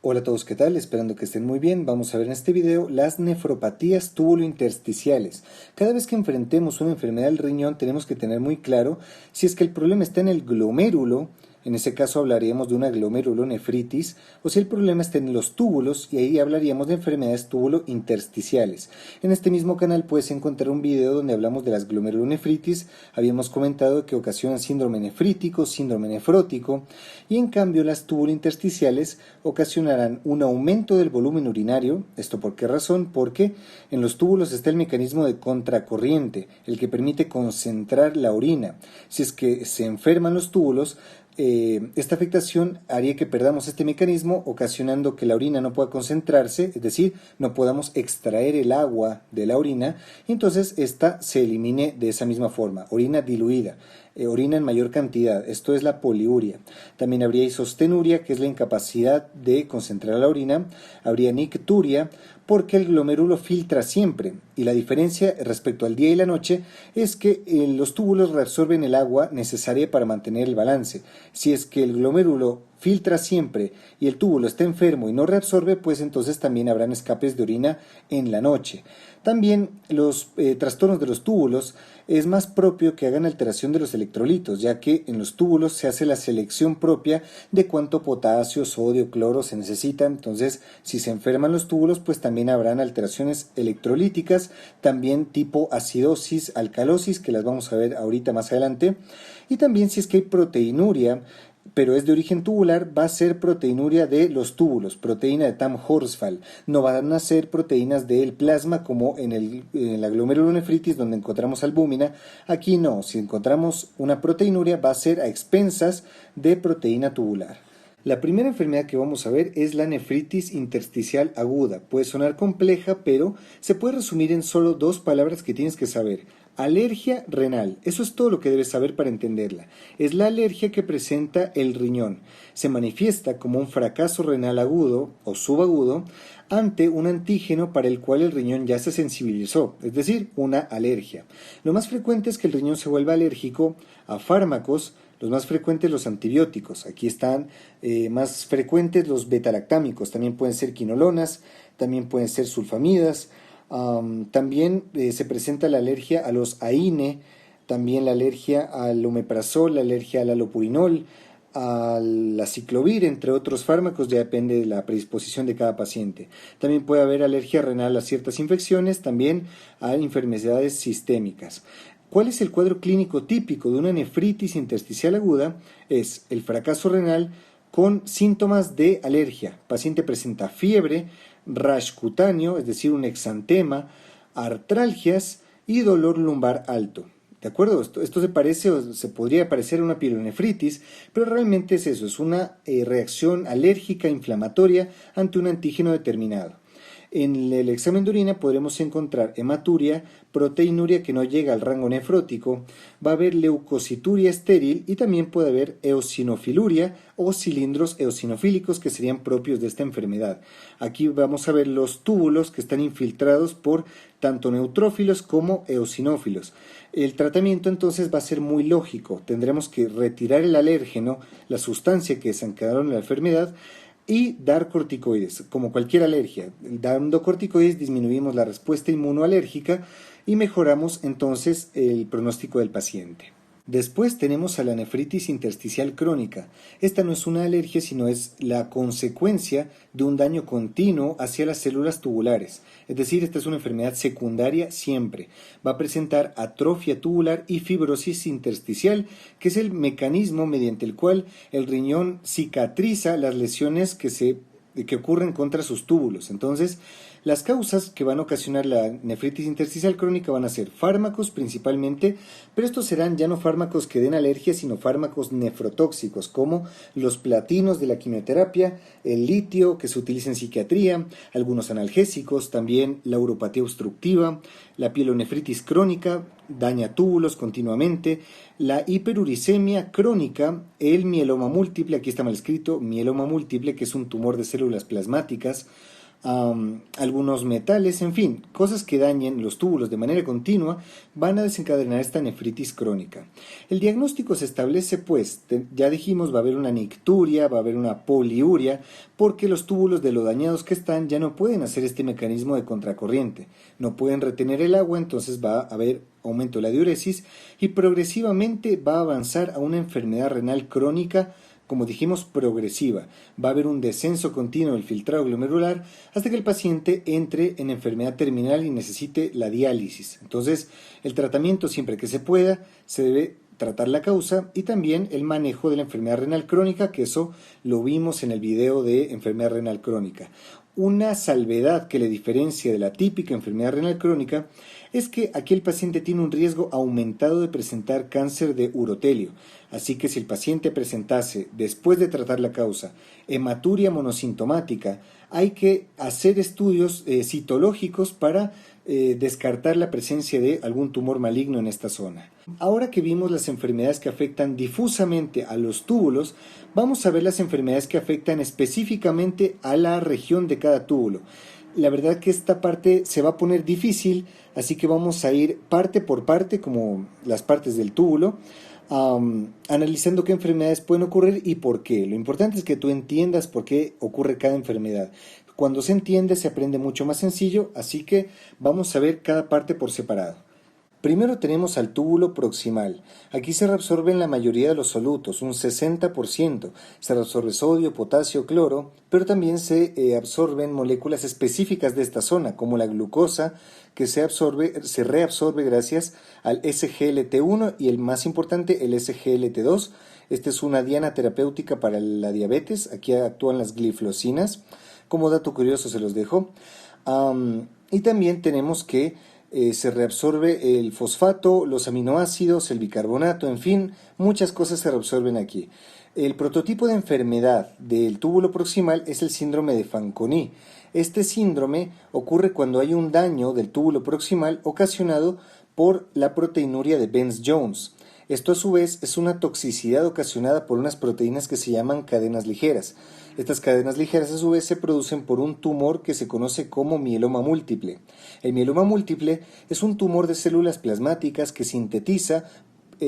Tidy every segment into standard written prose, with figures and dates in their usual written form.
Hola a todos, ¿qué tal? Esperando que estén muy bien. Vamos a ver en este video las nefropatías túbulo-intersticiales. Cada vez que enfrentemos una enfermedad del riñón tenemos que tener muy claro si es que el problema está en el glomérulo, en ese caso hablaríamos de una glomerulonefritis, o si el problema está en los túbulos, y ahí hablaríamos de enfermedades túbulo-intersticiales. En este mismo canal puedes encontrar un video donde hablamos de las glomerulonefritis. Habíamos comentado que ocasionan síndrome nefrítico, síndrome nefrótico, y en cambio las túbulo-intersticiales ocasionarán un aumento del volumen urinario. ¿Esto por qué razón? Porque en los túbulos está el mecanismo de contracorriente, el que permite concentrar la orina. Si es que se enferman los túbulos, esta afectación haría que perdamos este mecanismo, ocasionando que la orina no pueda concentrarse, es decir, no podamos extraer el agua de la orina, y entonces esta se elimine de esa misma forma, orina diluida, orina en mayor cantidad. Esto es la poliuria. También habría isostenuria, que es la incapacidad de concentrar la orina. Habría nicturia, porque el glomérulo filtra siempre, y la diferencia respecto al día y la noche es que los túbulos reabsorben el agua necesaria para mantener el balance. Si es que el glomérulo filtra siempre y el túbulo está enfermo y no reabsorbe, pues entonces también habrán escapes de orina en la noche. También los trastornos de los túbulos es más propio que hagan alteración de los electrolitos, ya que en los túbulos se hace la selección propia de cuánto potasio, sodio, cloro se necesita. Entonces, si se enferman los túbulos, pues también habrán alteraciones electrolíticas, también tipo acidosis, alcalosis, que las vamos a ver ahorita más adelante. Y también si es que hay proteinuria, pero es de origen tubular, va a ser proteinuria de los túbulos, proteína de Tamm-Horsfall. No van a ser proteínas del plasma como en la glomerulonefritis, donde encontramos albúmina. Aquí no, si encontramos una proteinuria va a ser a expensas de proteína tubular. La primera enfermedad que vamos a ver es la nefritis intersticial aguda. Puede sonar compleja, pero se puede resumir en solo dos palabras que tienes que saber. Alergia renal. Eso es todo lo que debes saber para entenderla. Es la alergia que presenta el riñón. Se manifiesta como un fracaso renal agudo o subagudo ante un antígeno para el cual el riñón ya se sensibilizó, es decir, una alergia. Lo más frecuente es que el riñón se vuelva alérgico a fármacos. Los más frecuentes los antibióticos. Aquí están más frecuentes los betalactámicos. También pueden ser quinolonas, también pueden ser sulfamidas. También se presenta la alergia a los AINE, también la alergia al omeprazol, la alergia al alopurinol, a la ciclovir, entre otros fármacos. Ya depende de la predisposición de cada paciente. También puede haber alergia renal a ciertas infecciones, también a enfermedades sistémicas. ¿Cuál es el cuadro clínico típico de una nefritis intersticial aguda? Es el fracaso renal con síntomas de alergia. El paciente presenta fiebre, rash cutáneo, es decir, un exantema, artralgias y dolor lumbar alto. ¿De acuerdo? Esto se parece o se podría parecer a una pielonefritis, pero realmente es eso, es una reacción alérgica inflamatoria ante un antígeno determinado. En el examen de orina podremos encontrar hematuria, proteinuria que no llega al rango nefrótico, va a haber leucocituria estéril y también puede haber eosinofiluria o cilindros eosinofílicos que serían propios de esta enfermedad. Aquí vamos a ver los túbulos que están infiltrados por tanto neutrófilos como eosinófilos. El tratamiento entonces va a ser muy lógico. Tendremos que retirar el alérgeno, la sustancia que desencadenó la enfermedad, y dar corticoides, como cualquier alergia. Dando corticoides disminuimos la respuesta inmunoalérgica y mejoramos entonces el pronóstico del paciente. Después tenemos a la nefritis intersticial crónica. Esta no es una alergia, sino es la consecuencia de un daño continuo hacia las células tubulares. Es decir, esta es una enfermedad secundaria siempre. Va a presentar atrofia tubular y fibrosis intersticial, que es el mecanismo mediante el cual el riñón cicatriza las lesiones que ocurren contra sus túbulos. Entonces, las causas que van a ocasionar la nefritis intersticial crónica van a ser fármacos principalmente, pero estos serán ya no fármacos que den alergia, sino fármacos nefrotóxicos, como los platinos de la quimioterapia, el litio que se utiliza en psiquiatría, algunos analgésicos, también la uropatía obstructiva, la pielonefritis crónica, daña túbulos continuamente, la hiperuricemia crónica, el mieloma múltiple, aquí está mal escrito, mieloma múltiple, que es un tumor de células plasmáticas, algunos metales, en fin, cosas que dañen los túbulos de manera continua van a desencadenar esta nefritis crónica. El diagnóstico se establece pues, ya dijimos, va a haber una nicturia, va a haber una poliuria, porque los túbulos de lo dañados que están ya no pueden hacer este mecanismo de contracorriente, no pueden retener el agua, entonces va a haber aumento de la diuresis y progresivamente va a avanzar a una enfermedad renal crónica, como dijimos, progresiva. Va a haber un descenso continuo del filtrado glomerular hasta que el paciente entre en enfermedad terminal y necesite la diálisis. Entonces, el tratamiento siempre que se pueda se debe tratar la causa y también el manejo de la enfermedad renal crónica, que eso lo vimos en el video de enfermedad renal crónica. Una salvedad que le diferencia de la típica enfermedad renal crónica es que aquí el paciente tiene un riesgo aumentado de presentar cáncer de urotelio. Así que si el paciente presentase, después de tratar la causa, hematuria monosintomática, hay que hacer estudios citológicos para descartar la presencia de algún tumor maligno en esta zona. Ahora que vimos las enfermedades que afectan difusamente a los túbulos, vamos a ver las enfermedades que afectan específicamente a la región de cada túbulo. La verdad que esta parte se va a poner difícil, así que vamos a ir parte por parte, como las partes del túbulo, analizando qué enfermedades pueden ocurrir y por qué. Lo importante es que tú entiendas por qué ocurre cada enfermedad. Cuando se entiende se aprende mucho más sencillo, así que vamos a ver cada parte por separado. Primero tenemos al túbulo proximal. Aquí se reabsorben la mayoría de los solutos, un 60%. Se reabsorbe sodio, potasio, cloro, pero también se absorben moléculas específicas de esta zona, como la glucosa, que se reabsorbe gracias al SGLT1 y el más importante, el SGLT2. Esta es una diana terapéutica para la diabetes. Aquí actúan las gliflosinas. Como dato curioso se los dejo. Y también tenemos que se reabsorbe el fosfato, los aminoácidos, el bicarbonato, en fin, muchas cosas se reabsorben aquí. El prototipo de enfermedad del túbulo proximal es el síndrome de Fanconi. Este síndrome ocurre cuando hay un daño del túbulo proximal ocasionado por la proteinuria de Benz-Jones. Esto a su vez es una toxicidad ocasionada por unas proteínas que se llaman cadenas ligeras. Estas cadenas ligeras a su vez se producen por un tumor que se conoce como mieloma múltiple. El mieloma múltiple es un tumor de células plasmáticas que sintetiza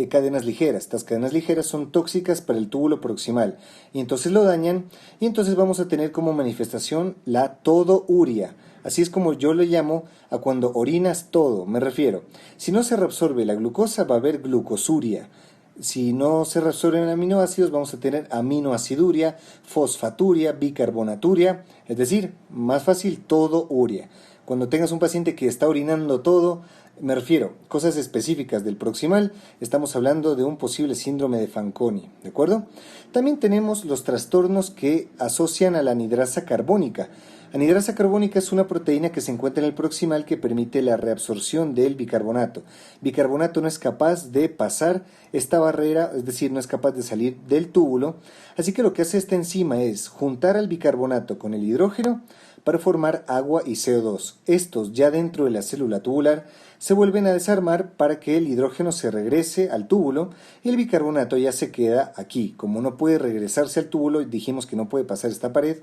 cadenas ligeras. Estas cadenas ligeras son tóxicas para el túbulo proximal y entonces lo dañan y entonces vamos a tener como manifestación la todouria. Así es como yo le llamo a cuando orinas todo, me refiero. Si no se reabsorbe la glucosa va a haber glucosuria. Si no se reabsorben aminoácidos vamos a tener aminoaciduria, fosfaturia, bicarbonaturia, es decir, más fácil, todouria. Cuando tengas un paciente que está orinando todo, me refiero, cosas específicas del proximal, estamos hablando de un posible síndrome de Fanconi, ¿de acuerdo? También tenemos los trastornos que asocian a la anhidrasa carbónica. Anhidrasa carbónica es una proteína que se encuentra en el proximal que permite la reabsorción del bicarbonato. Bicarbonato no es capaz de pasar esta barrera, es decir, no es capaz de salir del túbulo, así que lo que hace esta enzima es juntar al bicarbonato con el hidrógeno para formar agua y CO2. Estos, ya dentro de la célula tubular, se vuelven a desarmar para que el hidrógeno se regrese al túbulo y el bicarbonato ya se queda aquí. Como no puede regresarse al túbulo, dijimos que no puede pasar esta pared,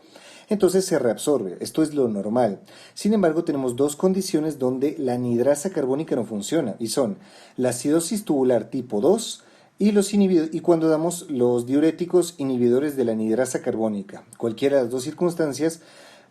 entonces se reabsorbe. Esto es lo normal. Sin embargo, tenemos dos condiciones donde la anhidrasa carbónica no funciona y son la acidosis tubular tipo 2 y cuando damos los diuréticos inhibidores de la anhidrasa carbónica. Cualquiera de las dos circunstancias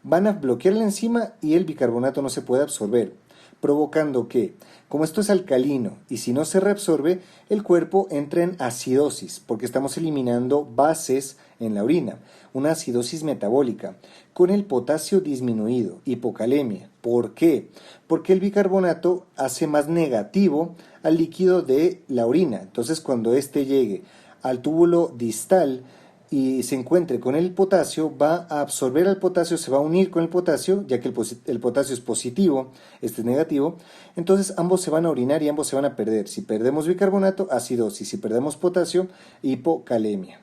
van a bloquear la enzima y el bicarbonato no se puede absorber, provocando que, como esto es alcalino y si no se reabsorbe, el cuerpo entra en acidosis, porque estamos eliminando bases en la orina, una acidosis metabólica, con el potasio disminuido, hipocalemia. ¿Por qué? Porque el bicarbonato hace más negativo al líquido de la orina. Entonces, cuando éste llegue al túbulo distal y se encuentre con el potasio, va a absorber al potasio, se va a unir con el potasio, ya que el potasio es positivo, este es negativo, entonces ambos se van a orinar y ambos se van a perder. Si perdemos bicarbonato, acidosis, si perdemos potasio, hipocalemia.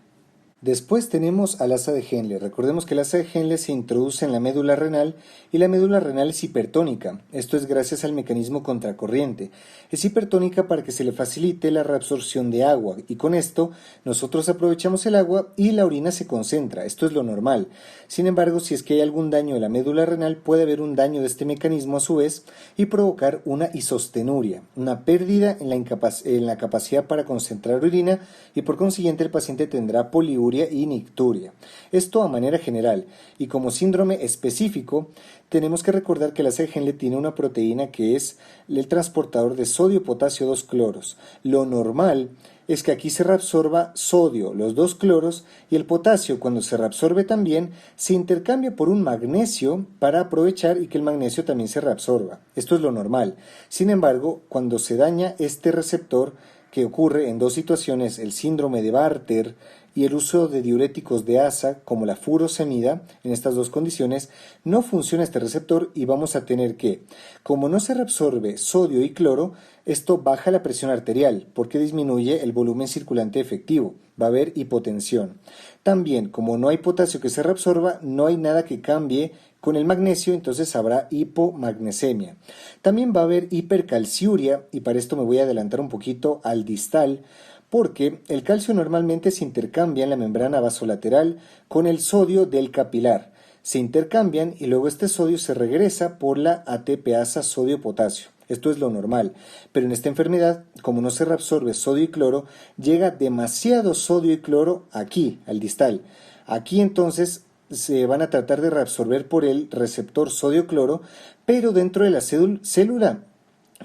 Después tenemos al asa de Henle. Recordemos que el asa de Henle se introduce en la médula renal y la médula renal es hipertónica. Esto es gracias al mecanismo contracorriente. Es hipertónica para que se le facilite la reabsorción de agua y con esto nosotros aprovechamos el agua y la orina se concentra. Esto es lo normal. Sin embargo, si es que hay algún daño de la médula renal, puede haber un daño de este mecanismo a su vez y provocar una isostenuria, una pérdida en la capacidad para concentrar orina y por consiguiente el paciente tendrá poliuria y nicturia. Esto a manera general, y como síndrome específico, tenemos que recordar que la asa de Henle tiene una proteína que es el transportador de sodio-potasio 2 cloros. Lo normal es que aquí se reabsorba sodio, los 2 cloros, y el potasio, cuando se reabsorbe también, se intercambia por un magnesio para aprovechar y que el magnesio también se reabsorba. Esto es lo normal. Sin embargo, cuando se daña este receptor, que ocurre en dos situaciones, el síndrome de Bartter y el uso de diuréticos de asa como la furosemida, en estas dos condiciones no funciona este receptor y vamos a tener que, como no se reabsorbe sodio y cloro, esto baja la presión arterial porque disminuye el volumen circulante efectivo, va a haber hipotensión. También, como no hay potasio que se reabsorba, no hay nada que cambie con el magnesio, entonces habrá hipomagnesemia. También va a haber hipercalciuria y para esto me voy a adelantar un poquito al distal porque el calcio normalmente se intercambia en la membrana vasolateral con el sodio del capilar. Se intercambian y luego este sodio se regresa por la ATPasa sodio-potasio. Esto es lo normal, pero en esta enfermedad, como no se reabsorbe sodio y cloro, llega demasiado sodio y cloro aquí, al distal. Aquí entonces se van a tratar de reabsorber por el receptor sodio-cloro, pero dentro de la célula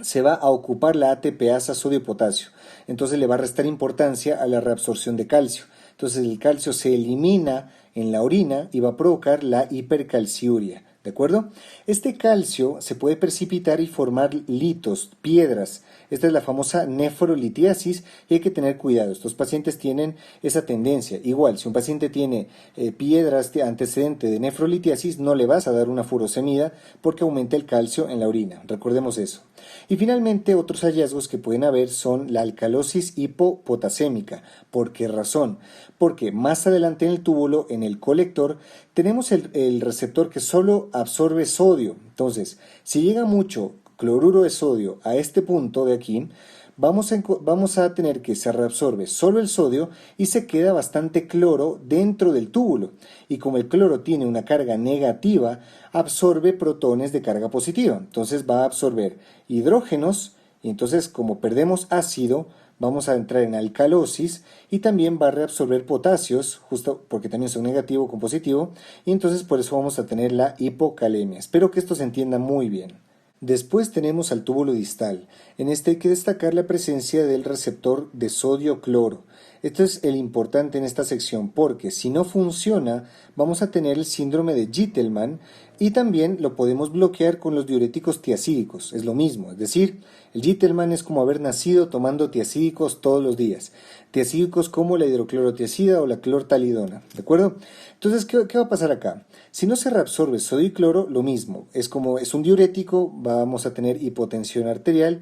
se va a ocupar la ATPasa sodio-potasio. Entonces le va a restar importancia a la reabsorción de calcio. Entonces el calcio se elimina en la orina y va a provocar la hipercalciuria. ¿De acuerdo? Este calcio se puede precipitar y formar litos, piedras. Esta es la famosa nefrolitiasis y hay que tener cuidado. Estos pacientes tienen esa tendencia. Igual, si un paciente tiene piedras antecedente de nefrolitiasis, no le vas a dar una furosemida porque aumenta el calcio en la orina. Recordemos eso. Y finalmente, otros hallazgos que pueden haber son la alcalosis hipopotasémica. ¿Por qué razón? Porque más adelante en el túbulo, en el colector, tenemos el receptor que solo absorbe sodio. Entonces, si llega mucho cloruro de sodio a este punto de aquí, vamos a tener que se reabsorbe solo el sodio y se queda bastante cloro dentro del túbulo. Y como el cloro tiene una carga negativa, absorbe protones de carga positiva. Entonces va a absorber hidrógenos y entonces como perdemos ácido, vamos a entrar en alcalosis y también va a reabsorber potasios, justo porque también son negativo con positivo, y entonces por eso vamos a tener la hipocalemia. Espero que esto se entienda muy bien. Después tenemos al túbulo distal. En este hay que destacar la presencia del receptor de sodio-cloro. Esto es el importante en esta sección porque si no funciona vamos a tener el síndrome de Gitelman y también lo podemos bloquear con los diuréticos tiacídicos. Es lo mismo, es decir, el Gitelman es como haber nacido tomando tiacídicos todos los días. Tiacídicos como la hidroclorotiacida o la clortalidona, ¿de acuerdo? Entonces, ¿qué va a pasar acá? Si no se reabsorbe sodio y cloro, lo mismo. Es un diurético, vamos a tener hipotensión arterial,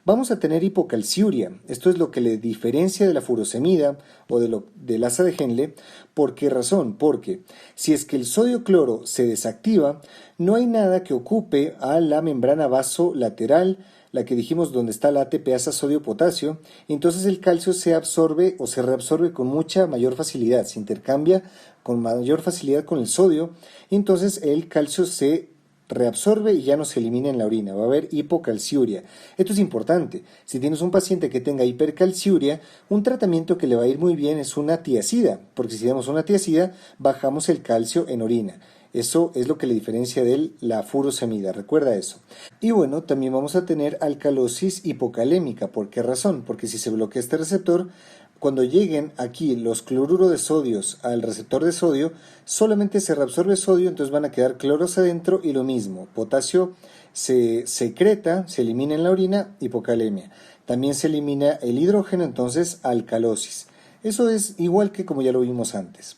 vamos a tener hipocalciuria. Esto es lo que le diferencia de la furosemida o del asa de Henle. ¿Por qué razón? Porque si es que el sodio-cloro se desactiva, no hay nada que ocupe a la membrana vasolateral, la que dijimos donde está la ATPasa sodio-potasio, entonces el calcio se absorbe o se reabsorbe con mucha mayor facilidad, se intercambia con mayor facilidad con el sodio, y entonces el calcio se reabsorbe y ya no se elimina en la orina, va a haber hipocalciuria. Esto es importante. Si tienes un paciente que tenga hipercalciuria, un tratamiento que le va a ir muy bien es una tiacida, porque si damos una tiacida, bajamos el calcio en orina. Eso es lo que le diferencia de la furosemida, recuerda eso. Y bueno, también vamos a tener alcalosis hipocalémica. ¿Por qué razón? Porque si se bloquea este receptor, cuando lleguen aquí los cloruros de sodios al receptor de sodio, solamente se reabsorbe sodio, entonces van a quedar cloros adentro y lo mismo. Potasio se secreta, se elimina en la orina, hipocalemia. También se elimina el hidrógeno, entonces alcalosis. Eso es igual que como ya lo vimos antes.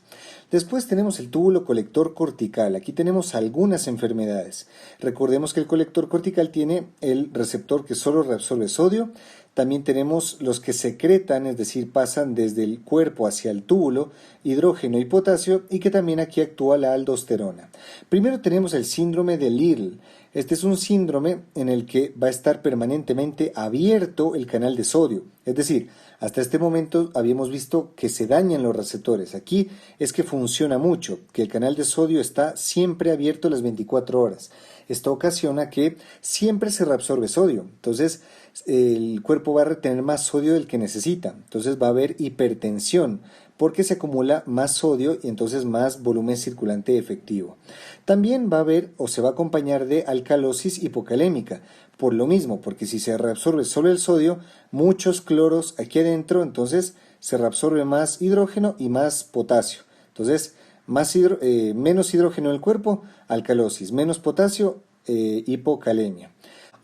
Después tenemos el túbulo colector cortical. Aquí tenemos algunas enfermedades. Recordemos que el colector cortical tiene el receptor que solo reabsorbe sodio, También tenemos los que secretan, es decir, pasan desde el cuerpo hacia el túbulo, hidrógeno y potasio, y que también aquí actúa la aldosterona. Primero tenemos el síndrome de Little. Este es un síndrome en el que va a estar permanentemente abierto el canal de sodio. Es decir, hasta este momento habíamos visto que se dañan los receptores. Aquí es que funciona mucho, que el canal de sodio está siempre abierto las 24 horas. Esto ocasiona que siempre se reabsorbe sodio. Entonces, el cuerpo va a retener más sodio del que necesita. Entonces va a haber hipertensión porque se acumula más sodio y entonces más volumen circulante efectivo. También va a haber o se va a acompañar de alcalosis hipocalémica, por lo mismo, porque si se reabsorbe solo el sodio, muchos cloros aquí adentro, entonces se reabsorbe más hidrógeno y más potasio. Entonces, menos hidrógeno en el cuerpo, alcalosis, menos potasio, hipocalemia.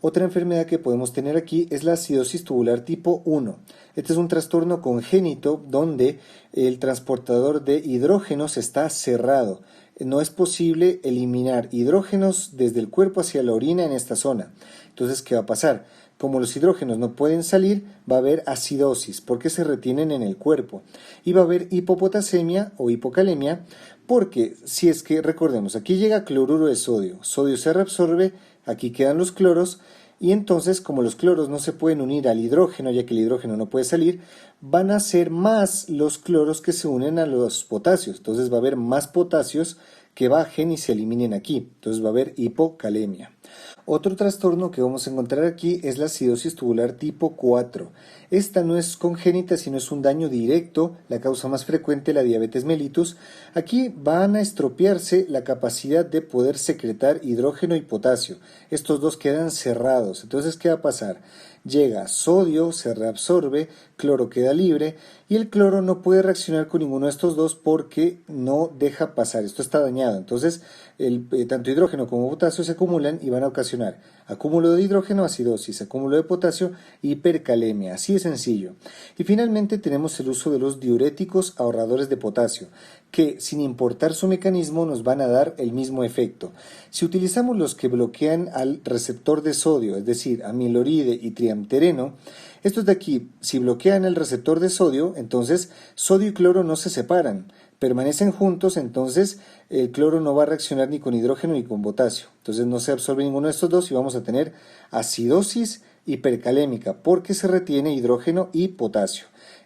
Otra enfermedad que podemos tener aquí es la acidosis tubular tipo 1. Este es un trastorno congénito donde el transportador de hidrógenos está cerrado. No es posible eliminar hidrógenos desde el cuerpo hacia la orina en esta zona. Entonces, ¿qué va a pasar? Como los hidrógenos no pueden salir, va a haber acidosis porque se retienen en el cuerpo. Y va a haber hipopotasemia o hipocalemia porque, si es que recordemos, aquí llega cloruro de sodio. Sodio se reabsorbe, aquí quedan los cloros. Y entonces, como los cloros no se pueden unir al hidrógeno, ya que el hidrógeno no puede salir, van a ser más los cloros que se unen a los potasios. Entonces va a haber más potasios que bajen y se eliminen aquí. Entonces va a haber hipocalemia. Otro trastorno que vamos a encontrar aquí es la acidosis tubular tipo 4. Esta no es congénita, sino es un daño directo, la causa más frecuente la diabetes mellitus. Aquí van a estropearse la capacidad de poder secretar hidrógeno y potasio. Estos dos quedan cerrados. Entonces, ¿qué va a pasar? Llega sodio, se reabsorbe, cloro queda libre y el cloro no puede reaccionar con ninguno de estos dos porque no deja pasar. Esto está dañado. Entonces, tanto hidrógeno como potasio se acumulan y van a ocasionar acúmulo de hidrógeno, acidosis, acúmulo de potasio, hipercalemia. Así de sencillo. Y finalmente tenemos el uso de los diuréticos ahorradores de potasio, que sin importar su mecanismo nos van a dar el mismo efecto. Si utilizamos los que bloquean al receptor de sodio, es decir, amiloride y triamtereno, estos de aquí, si bloquean el receptor de sodio, entonces sodio y cloro no se separan, permanecen juntos, entonces el cloro no va a reaccionar ni con hidrógeno ni con potasio. Entonces no se absorbe ninguno de estos dos y vamos a tener acidosis hipercalémica porque se retiene hidrógeno y potasio.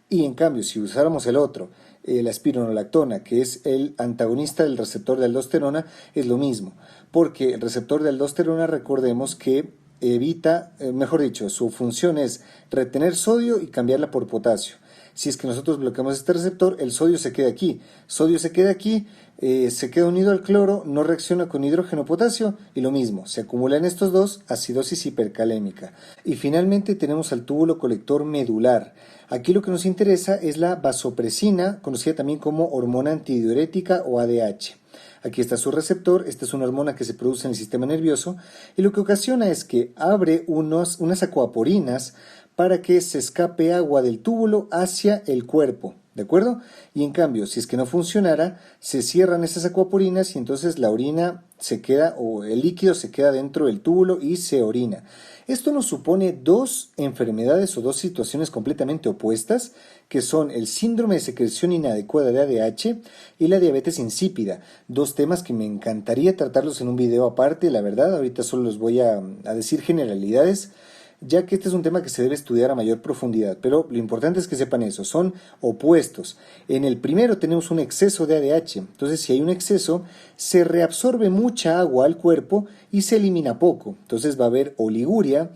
Y en cambio, si usáramos el otro, la espironolactona, que es el antagonista del receptor de aldosterona, es lo mismo, porque el receptor de aldosterona, recordemos que evita, mejor dicho, su función es retener sodio y cambiarla por potasio. Si es que nosotros bloqueamos este receptor, el sodio se queda aquí. Sodio se queda aquí, se queda unido al cloro, no reacciona con hidrógeno potasio y lo mismo, se acumulan estos dos, acidosis hipercalémica. Y finalmente tenemos al túbulo colector medular. Aquí lo que nos interesa es la vasopresina, conocida también como hormona antidiurética o ADH. Aquí está su receptor, esta es una hormona que se produce en el sistema nervioso y lo que ocasiona es que abre unas acuaporinas para que se escape agua del túbulo hacia el cuerpo, ¿de acuerdo? Y en cambio, si es que no funcionara, se cierran esas acuaporinas y entonces la orina se queda, o el líquido se queda dentro del túbulo y se orina. Esto nos supone dos enfermedades o dos situaciones completamente opuestas, que son el síndrome de secreción inadecuada de ADH y la diabetes insípida. Dos temas que me encantaría tratarlos en un video aparte, la verdad, ahorita solo los voy a decir generalidades, ya que este es un tema que se debe estudiar a mayor profundidad, pero lo importante es que sepan eso, son opuestos. En el primero tenemos un exceso de ADH, entonces si hay un exceso, se reabsorbe mucha agua al cuerpo y se elimina poco, entonces va a haber oliguria,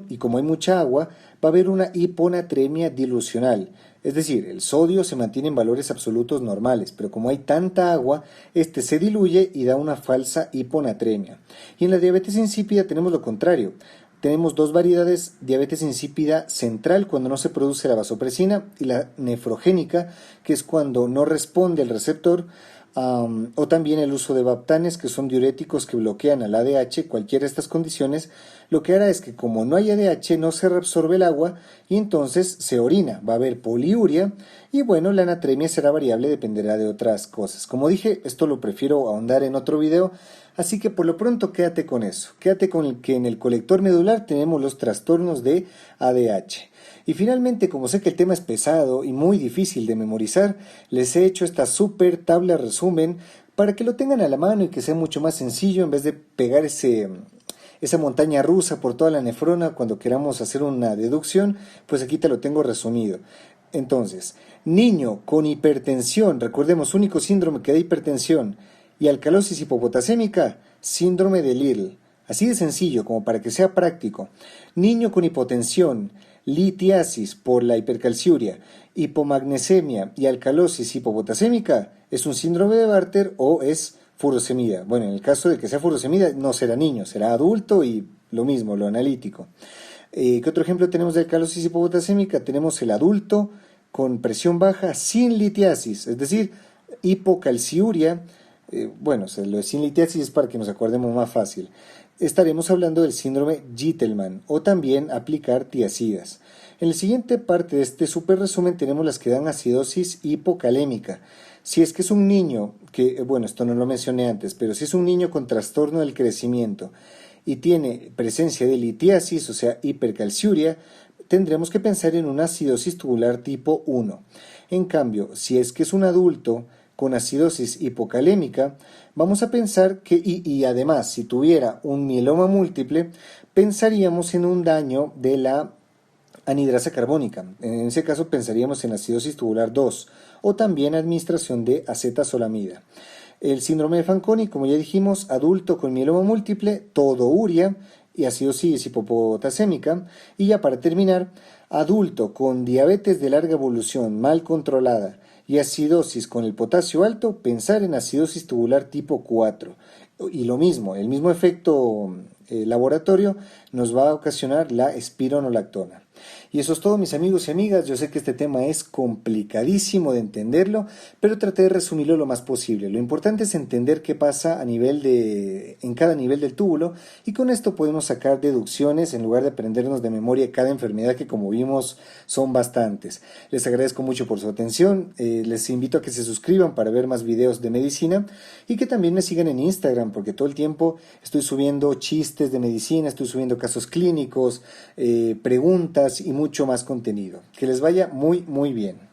y como hay mucha agua, va a haber una hiponatremia dilucional, es decir, el sodio se mantiene en valores absolutos normales, pero como hay tanta agua, este se diluye y da una falsa hiponatremia. Y en la diabetes insípida tenemos lo contrario. Tenemos dos variedades, diabetes insípida central, cuando no se produce la vasopresina, y la nefrogénica, que es cuando no responde el receptor, o también el uso de baptanes, que son diuréticos que bloquean al ADH. Cualquiera de estas condiciones, lo que hará es que como no hay ADH, no se reabsorbe el agua y entonces se orina, va a haber poliuria Y bueno, la anatremia será variable, dependerá de otras cosas. Como dije, esto lo prefiero ahondar en otro video, así que por lo pronto quédate con eso. Quédate con el que en el colector medular tenemos los trastornos de ADH. Y finalmente, como sé que el tema es pesado y muy difícil de memorizar, les he hecho esta super tabla resumen para que lo tengan a la mano y que sea mucho más sencillo en vez de pegar esa montaña rusa por toda la nefrona cuando queramos hacer una deducción, pues aquí te lo tengo resumido. Entonces, niño con hipertensión, recordemos, único síndrome que da hipertensión, y alcalosis hipopotasémica, síndrome de Little. Así de sencillo, como para que sea práctico. Niño con hipotensión, litiasis por la hipercalciuria, hipomagnesemia y alcalosis hipopotasémica, es un síndrome de Bartter o es furosemida. Bueno, en el caso de que sea furosemida, no será niño, será adulto y lo mismo, lo analítico. ¿Qué otro ejemplo tenemos de alcalosis hipopotasémica? Tenemos el adulto con presión baja sin litiasis, es decir, hipocalciuria. Bueno, lo de sin litiasis es para que nos acordemos más fácil. Estaremos hablando del síndrome Gitelman o también aplicar tiazidas. En la siguiente parte de este super resumen tenemos las que dan acidosis hipocalémica. Si es que es un niño, bueno, esto no lo mencioné antes, pero si es un niño con trastorno del crecimiento y tiene presencia de litiasis, o sea, hipercalciuria, tendremos que pensar en una acidosis tubular tipo 1. En cambio, si es que es un adulto con acidosis hipocalémica, vamos a pensar que, y además, si tuviera un mieloma múltiple, pensaríamos en un daño de la anhidrasa carbónica. En ese caso pensaríamos en acidosis tubular 2 o también administración de acetazolamida. El síndrome de Fanconi, como ya dijimos, adulto con mieloma múltiple, todouria y acidosis hipopotasémica. Y ya para terminar, adulto con diabetes de larga evolución mal controlada y acidosis con el potasio alto, pensar en acidosis tubular tipo 4. Y lo mismo, el mismo efecto laboratorio nos va a ocasionar la espironolactona. Y eso es todo, mis amigos y amigas. Yo sé que este tema es complicadísimo de entenderlo, pero traté de resumirlo lo más posible. Lo importante es entender qué pasa en cada nivel del túbulo, y con esto podemos sacar deducciones en lugar de aprendernos de memoria cada enfermedad, que como vimos son bastantes. Les agradezco mucho por su atención. Les invito a que se suscriban para ver más videos de medicina y que también me sigan en Instagram, porque todo el tiempo estoy subiendo chistes de medicina, estoy subiendo casos clínicos, preguntas y mucho más contenido. Que les vaya muy, muy bien.